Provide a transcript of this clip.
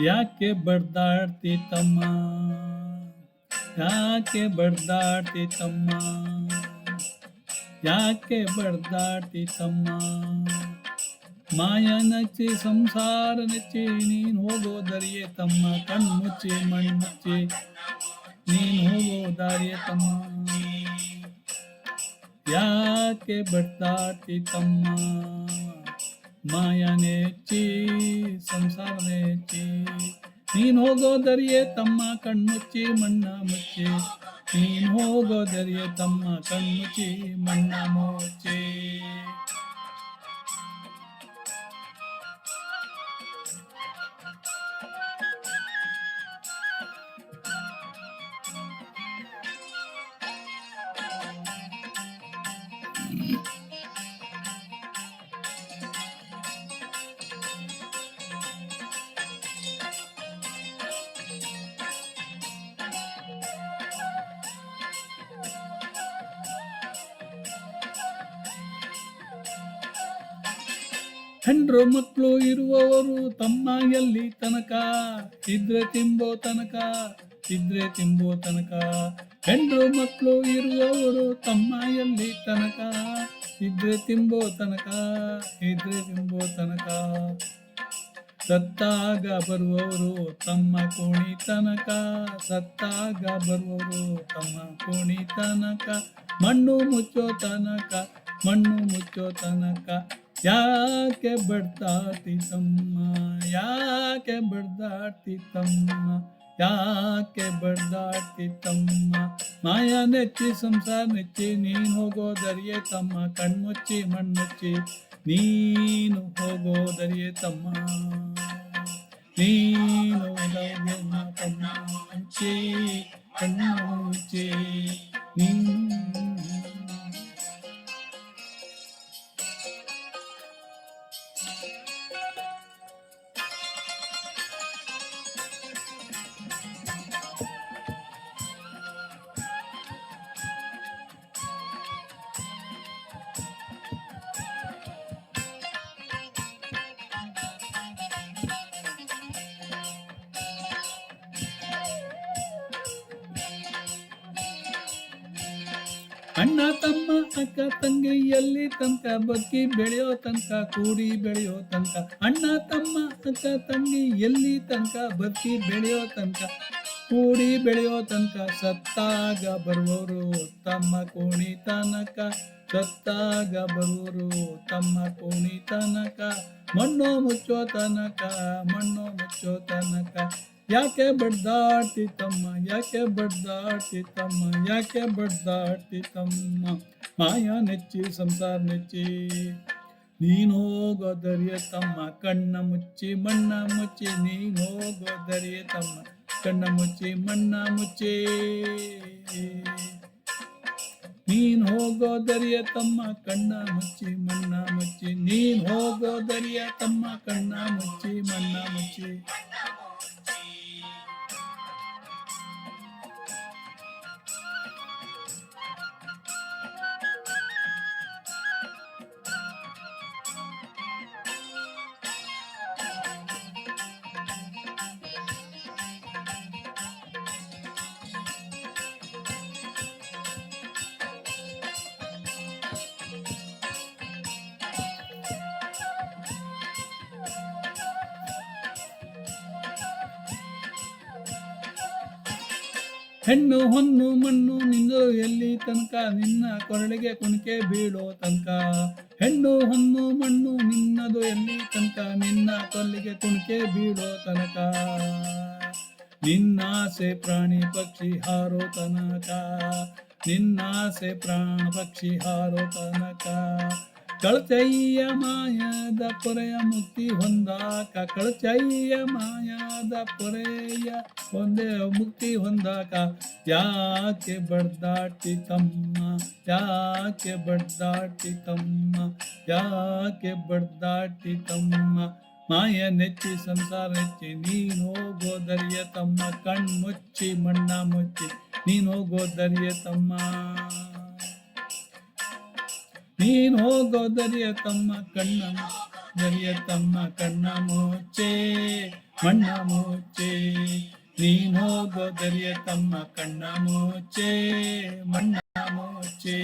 ಯಾಕೆ ಬಡ್ದಾಡ್ತಿ ತಮ್ಮ, ಯಾಕೆ ಬಡ್ದಾಡ್ತಿ ತಮ್ಮ, ಯಾಕೆ ಬಡ್ದಾಡ್ತಿ ತಮ್ಮ. ಮಾಯ ನಚ್ಚಿ ಸಂಸಾರ ನೆಚ್ಚಿ ನೀನ್ ಹೋಗೋ ದರಿಯೇ ತಮ್ಮ, ಕಣ್ಮುಚ್ಚಿ ಮಣ್ಮುಚ್ಚಿ ನೀನ್ ಹೋಗೋ ದಾರಿಯೇ ತಮ್ಮ. ಯಾಕೆ ಬಡ್ದಾಡ್ತಿ ತಮ್ಮ, ಮಾಯ ನೆಚ್ಚಿ ಸಂಸಾರ ನೆಚ್ಚಿ ನೀನ್ ಹೋಗೋ ದರಿಯೇ ತಮ್ಮ, ಕಣ್ಮುಚ್ಚಿ ಮಣ್ಣ ಮುಚ್ಚಿ ನೀನ್ ಹೋಗೋ ದರಿಯೇ ತಮ್ಮ, ಕಣ್ಮುಚ್ಚಿ ಮಣ್ಣ ಮುಚ್ಚಿ. ಹೆಂಡ್ರು ಮಕ್ಕಳು ಇರುವವರು ತಮ್ಮ ಎಲ್ಲಿ ತನಕ, ಇದ್ರೆ ತಿಂಬೋ ತನಕ, ಇದ್ರೆ ತಿಂಬೋ ತನಕ. ಹೆಂಡ್ರು ಮಕ್ಕಳು ಇರುವವರು ತಮ್ಮ ಎಲ್ಲಿ ತನಕ, ಇದ್ರೆ ತಿಂಬೋ ತನಕ, ಇದ್ರೆ ತಿಂಬೋ ತನಕ. ಸತ್ತಾಗ ಬರುವವರು ತಮ್ಮ ಕೋಣಿ ತನಕ, ಸತ್ತಾಗ ಬರುವವರು ತಮ್ಮ ಕೋಣಿ ತನಕ. ಮಣ್ಣು ಮುಚ್ಚೋ ತನಕ, ಮಣ್ಣು ಮುಚ್ಚೋ ತನಕ. ಯಾಕೆ ಬಡ್ದಾಡ್ತಿ ತಮ್ಮ, ಯಾಕೆ ಬಡ್ದಾಡ್ತಿ ತಮ್ಮ, ಯಾಕೆ ಬಡ್ದಾಡ್ತಿ ತಮ್ಮ. ಮಾಯ ನೆಚ್ಚಿ ಸಂಸಾರ ನೆಚ್ಚಿ ನೀನು ಹೋಗೋ ದರಿಯೇ ತಮ್ಮ, ಕಣ್ಮುಚ್ಚಿ ಮಣ್ಣುಚ್ಚಿ ನೀನು ಹೋಗೋ ದರಿಯೇ ತಮ್ಮ, ನೀನು ತಮ್ಮ ಮುಚ್ಚಿ ಕಣ್ಣು ಮುಚ್ಚಿ ನೀನು. ಅಣ್ಣ ತಮ್ಮ ಅಕ್ಕ ತಂಗಿ ಎಲ್ಲಿ ತನಕ, ಬದುಕಿ ಬೆಳೆಯೋ ತನಕ, ಕೂಡಿ ಬೆಳೆಯೋ ತನಕ. ಅಣ್ಣ ತಮ್ಮ ಅಕ್ಕ ತಂಗಿ ಎಲ್ಲಿ ತನಕ, ಬದುಕಿ ಬೆಳೆಯೋ ತನಕ, ಕೂಡಿ ಬೆಳೆಯೋ ತನಕ. ಸತ್ತಾಗ ಬರುವವರು ತಮ್ಮ ಕೋಣಿ ತನಕ, ಸತ್ತಾಗ ಬರುವರು ತಮ್ಮ ಕೋಣಿ ತನಕ. ಮಣ್ಣು ಮುಚ್ಚೋ ತನಕ, ಮಣ್ಣು ಮುಚ್ಚೋ ತನಕ. ಯಾಕೆ ಬಡ್ದಾಡ್ತಿ ತಮ್ಮ, ಯಾಕೆ ಬಡ್ದಾಡ್ತಿ ತಮ್ಮ, ಯಾಕೆ ಬಡ್ದಾಡ್ತಿ ತಮ್ಮ. ಮಾಯ ನೆಚ್ಚಿ ಸಂಸಾರ ನೆಚ್ಚಿ ನೀನು ಹೋಗೋ ದರಿಯೇ ತಮ್ಮ, ಕಣ್ಣ ಮುಚ್ಚಿ ಮಣ್ಣ ಮುಚ್ಚಿ ನೀನು ಹೋಗೋ ದರಿಯೇ ತಮ್ಮ, ಕಣ್ಣ ಮುಚ್ಚಿ ಮಣ್ಣ ಮುಚ್ಚಿ ನೀನ್ ಹೋಗೋ ದರಿಯೇ ತಮ್ಮ, ಕಣ್ಣ ಮುಚ್ಚಿ ಮಣ್ಣ ಮುಚ್ಚಿ ನೀನ್ ಹೋಗೋ ದರಿಯೇ ತಮ್ಮ, ಕಣ್ಣ ಮುಚ್ಚಿ ಮಣ್ಣ ಮುಚ್ಚಿ. ಹೆಣ್ಣು ಹೊನ್ನು ಮಣ್ಣು ನಿಂದು ಎಲ್ಲಿ ತನಕ, ನಿನ್ನ ಕೊರಳಿಗೆ ಕುಣಿಕೆ ಬೀಳೋ ತನಕ. ಹೆಣ್ಣು ಹೊನ್ನು ಮಣ್ಣು ನಿನ್ನದು ಎಲ್ಲಿ ತನಕ, ನಿನ್ನ ಕೊರಳಿಗೆ ಕುಣಿಕೆ ಬೀಳೋ ತನಕ. ನಿನ್ನಾಸೆ ಪ್ರಾಣಿ ಪಕ್ಷಿ ಹಾರೋ ತನಕ, ನಿನ್ನಾಸೆ ಪ್ರಾಣ ಪಕ್ಷಿ ಹಾರೋ ತನಕ. ಕಳಚಯ್ಯ ಮಾಯದ ಪೊರೆಯ ಮುಕ್ತಿ ಹೊಂದಾಕ, ಕಳಚಯ್ಯ ಮಾಯದ ಪೊರೆಯ ಒಂದೇ ಮುಕ್ತಿ ಹೊಂದಾಕ. ಯಾಕೆ ಬಡ್ದಾಡ್ತಿ ತಮ್ಮ, ಯಾಕೆ ಬಡ್ದಾಡ್ತಿ ತಮ್ಮ, ಯಾಕೆ ಬಡ್ದಾಡ್ತಿ ತಮ್ಮ. ಮಾಯ ನೆಚ್ಚಿ ಸಂಸಾರ ನೆಚ್ಚಿ ನೀನು ಹೋಗೋ ದರಿಯೇ ತಮ್ಮ, ಕಣ್ಮುಚ್ಚಿ ಮಣ್ಣ ಮುಚ್ಚಿ ನೀನು ಹೋಗೋ ದರಿಯೇ ತಮ್ಮ, ನೀನು ಹೋಗೋ ದರಿಯೇ ತಮ್ಮ, ಕಣ್ಣ ದರಿಯತಮ್ಮ ಕಣ್ಣ ಮುಚ್ಚೆ ಮಣ್ಣ ಮುಚ್ಚೆ ನೀನ್ ಹೋಗೋ ದರಿಯತಮ್ಮ ಕಣ್ಣ ಮುಚ್ಚೆ ಮಣ್ಣ ಮುಚ್ಚೆ